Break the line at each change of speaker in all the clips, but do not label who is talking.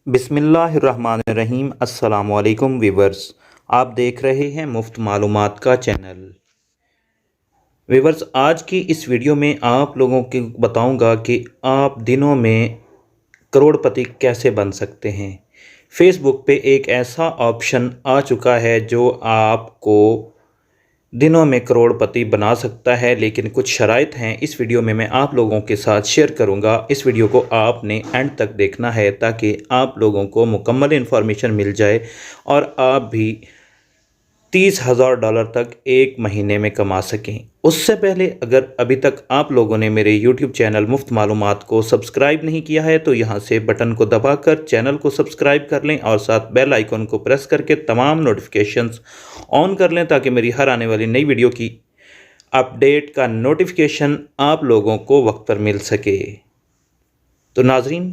बिस्मिल्लाहिर्रहमानिर्रहीम। अस्सलामुअलैकुम वीवर्स, आप देख रहे हैं मुफ्त मालूमात का चैनल। वीवर्स, आज की इस वीडियो में आप लोगों को बताऊंगा कि आप दिनों में करोड़पति कैसे बन सकते हैं। फेसबुक पे एक ऐसा ऑप्शन आ चुका है जो आपको दिनों में करोड़पति बना सकता है, लेकिन कुछ शराइत हैं। इस वीडियो में मैं आप लोगों के साथ शेयर करूंगा। इस वीडियो को आपने एंड तक देखना है ताकि आप लोगों को मुकम्मल इन्फॉर्मेशन मिल जाए और आप भी $30,000 तक एक महीने में कमा सकें। उससे पहले अगर अभी तक आप लोगों ने मेरे YouTube चैनल मुफ्त मालूमात को सब्सक्राइब नहीं किया है तो यहाँ से बटन को दबाकर चैनल को सब्सक्राइब कर लें और साथ बेल आइकन को प्रेस करके तमाम नोटिफिकेशंस ऑन कर लें ताकि मेरी हर आने वाली नई वीडियो की अपडेट का नोटिफिकेशन आप लोगों को वक्त पर मिल सके। तो नाजरीन,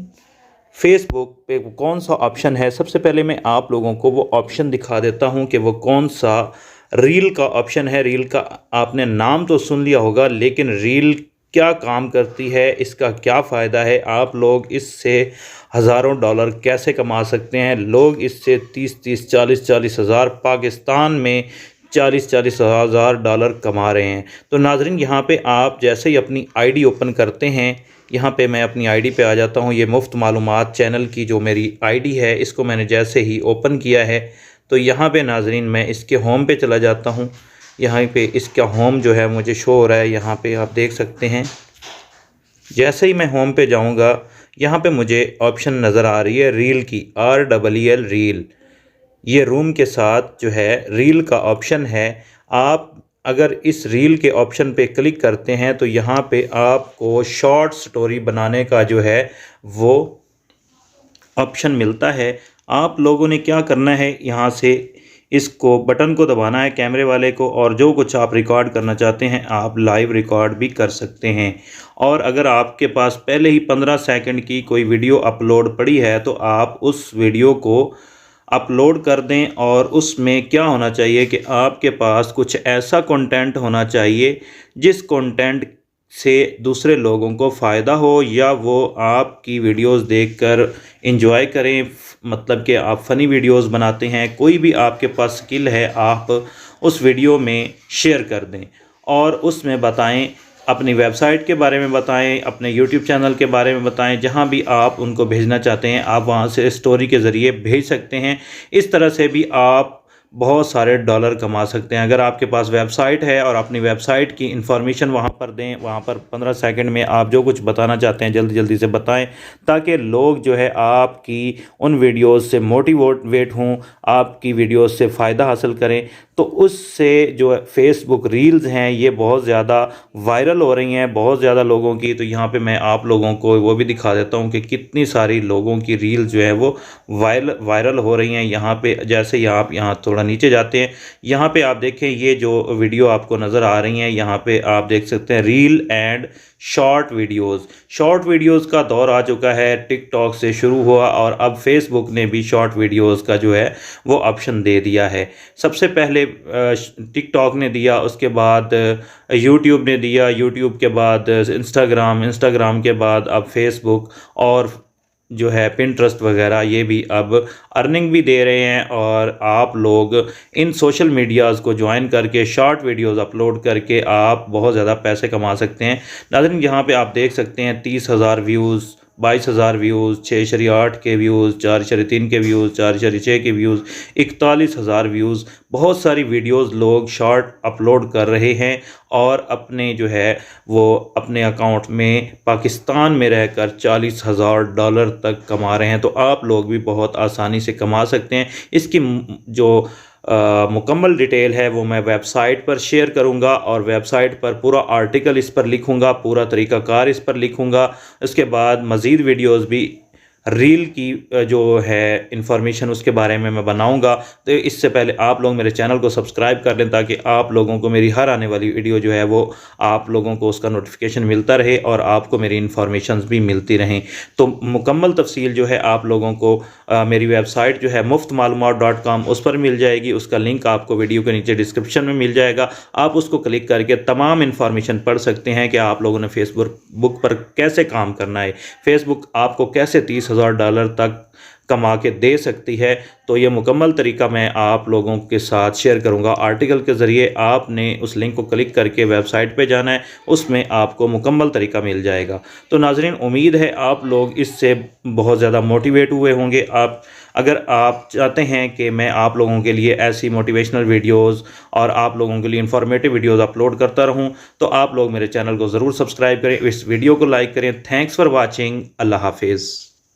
फेसबुक पे वो कौन सा ऑप्शन है, सबसे पहले मैं आप लोगों को वो ऑप्शन दिखा देता हूँ कि वो कौन सा रील का ऑप्शन है। रील का आपने नाम तो सुन लिया होगा, लेकिन रील क्या काम करती है, इसका क्या फ़ायदा है, आप लोग इससे हज़ारों डॉलर कैसे कमा सकते हैं। लोग इससे 30-30, 40-40 हज़ार, पाकिस्तान में 40-40 हज़ार डॉलर कमा रहे हैं। तो नाजरीन, यहाँ पे आप जैसे ही अपनी आईडी ओपन करते हैं, यहाँ पे मैं अपनी आईडी पे आ जाता हूँ। ये मुफ्त मालूमात चैनल की जो मेरी आईडी है, इसको मैंने जैसे ही ओपन किया है तो यहाँ पे नाजरीन मैं इसके होम पे चला जाता हूँ। यहाँ पे इसका होम जो है मुझे शो हो रहा है, यहाँ पे आप देख सकते हैं। जैसे ही मैं होम पे जाऊँगा, यहाँ पे मुझे ऑप्शन नज़र आ रही है रील की, REEL रील। ये रूम के साथ जो है रील का ऑप्शन है। आप अगर इस रील के ऑप्शन पे क्लिक करते हैं तो यहाँ पे आपको शॉर्ट स्टोरी बनाने का जो है वो ऑप्शन मिलता है। आप लोगों ने क्या करना है, यहाँ से इसको बटन को दबाना है कैमरे वाले को, और जो कुछ आप रिकॉर्ड करना चाहते हैं आप लाइव रिकॉर्ड भी कर सकते हैं। और अगर आपके पास पहले ही 15 सेकंड की कोई वीडियो अपलोड पड़ी है तो आप उस वीडियो को अपलोड कर दें। और उसमें क्या होना चाहिए कि आपके पास कुछ ऐसा कंटेंट होना चाहिए जिस कंटेंट से दूसरे लोगों को फ़ायदा हो या वो आपकी वीडियोस देखकर एंजॉय करें। मतलब कि आप फ़नी वीडियोस बनाते हैं, कोई भी आपके पास स्किल है, आप उस वीडियो में शेयर कर दें और उसमें बताएं, अपनी वेबसाइट के बारे में बताएं, अपने यूट्यूब चैनल के बारे में बताएं। जहां भी आप उनको भेजना चाहते हैं आप वहां से स्टोरी के ज़रिए भेज सकते हैं। इस तरह से भी आप बहुत सारे डॉलर कमा सकते हैं। अगर आपके पास वेबसाइट है और अपनी वेबसाइट की इंफॉर्मेशन वहां पर दें, वहां पर 15 सेकंड में आप जो कुछ बताना चाहते हैं जल्दी जल्दी से बताएं ताकि लोग जो है आपकी उन वीडियोस से मोटिवेट हों, आपकी वीडियोस से फ़ायदा हासिल करें। तो उससे जो फेसबुक रील्स हैं ये बहुत ज़्यादा वायरल हो रही हैं, बहुत ज़्यादा लोगों की। तो यहाँ पे मैं आप लोगों को वो भी दिखा देता हूँ कि कितनी सारी लोगों की रील जो है वो वायरल हो रही हैं। यहाँ पे जैसे ही आप यहाँ थोड़ा नीचे जाते हैं, यहाँ पे आप देखें ये जो वीडियो आपको नज़र आ रही हैं, यहाँ पे आप देख सकते हैं रील एंड शॉर्ट वीडियोस का दौर आ चुका है। टिकटॉक से शुरू हुआ और अब फेसबुक ने भी शॉर्ट वीडियोस का जो है वो ऑप्शन दे दिया है। सबसे पहले टिकटॉक ने दिया, उसके बाद यूट्यूब ने दिया, यूट्यूब के बाद इंस्टाग्राम के बाद अब फेसबुक और जो है पिंटरेस्ट वगैरह ये भी अब अर्निंग भी दे रहे हैं। और आप लोग इन सोशल मीडियाज़ को ज्वाइन करके शॉर्ट वीडियोस अपलोड करके आप बहुत ज़्यादा पैसे कमा सकते हैं। नाज़रीन, यहाँ पे आप देख सकते हैं 30,000 व्यूज़, 22,000 व्यूज़, 6.8 के व्यूज़, 4.3 के व्यूज़, 4.6 के व्यूज़, 41,000 व्यूज़। बहुत सारी वीडियोस लोग शॉर्ट अपलोड कर रहे हैं और अपने जो है वो अपने अकाउंट में पाकिस्तान में रहकर $40,000 तक कमा रहे हैं। तो आप लोग भी बहुत आसानी से कमा सकते हैं। इसकी जो मुकम्मल डिटेल है वो मैं वेबसाइट पर शेयर करूंगा और वेबसाइट पर पूरा आर्टिकल इस पर लिखूंगा, पूरा तरीक़ाकार इस पर लिखूंगा। उसके बाद मज़ीद वीडियोस भी रील की जो है इंफॉर्मेशन उसके बारे में मैं बनाऊंगा। तो इससे पहले आप लोग मेरे चैनल को सब्सक्राइब कर लें ताकि आप लोगों को मेरी हर आने वाली वीडियो जो है वो आप लोगों को उसका नोटिफिकेशन मिलता रहे और आपको मेरी इन्फॉर्मेशन भी मिलती रहें। तो मुकम्मल तफसील जो है आप लोगों को मेरी वेबसाइट जो है muftmalumat.com उस पर मिल जाएगी। उसका लिंक आपको वीडियो के नीचे डिस्क्रिप्शन में मिल जाएगा। आप उसको क्लिक करके तमाम इन्फॉर्मेशन पढ़ सकते हैं कि आप लोगों ने फेसबुक पर कैसे काम करना है, फेसबुक आपको कैसे 30,000 $10,000 तक कमा के दे सकती है। तो ये मुकम्मल तरीका मैं आप लोगों के साथ शेयर करूंगा आर्टिकल के ज़रिए। आपने उस लिंक को क्लिक करके वेबसाइट पे जाना है, उसमें आपको मुकम्मल तरीका मिल जाएगा। तो नाज़रीन, उम्मीद है आप लोग इससे बहुत ज़्यादा मोटिवेट हुए होंगे। अगर आप चाहते हैं कि मैं आप लोगों के लिए ऐसी मोटिवेशनल वीडियोज़ और आप लोगों के लिए इंफॉर्मेटिव वीडियोज़ अपलोड करता रहूं, तो आप लोग मेरे चैनल को ज़रूर सब्सक्राइब करें, इस वीडियो को लाइक करें। Thanks for watching. अल्लाह हाफिज़।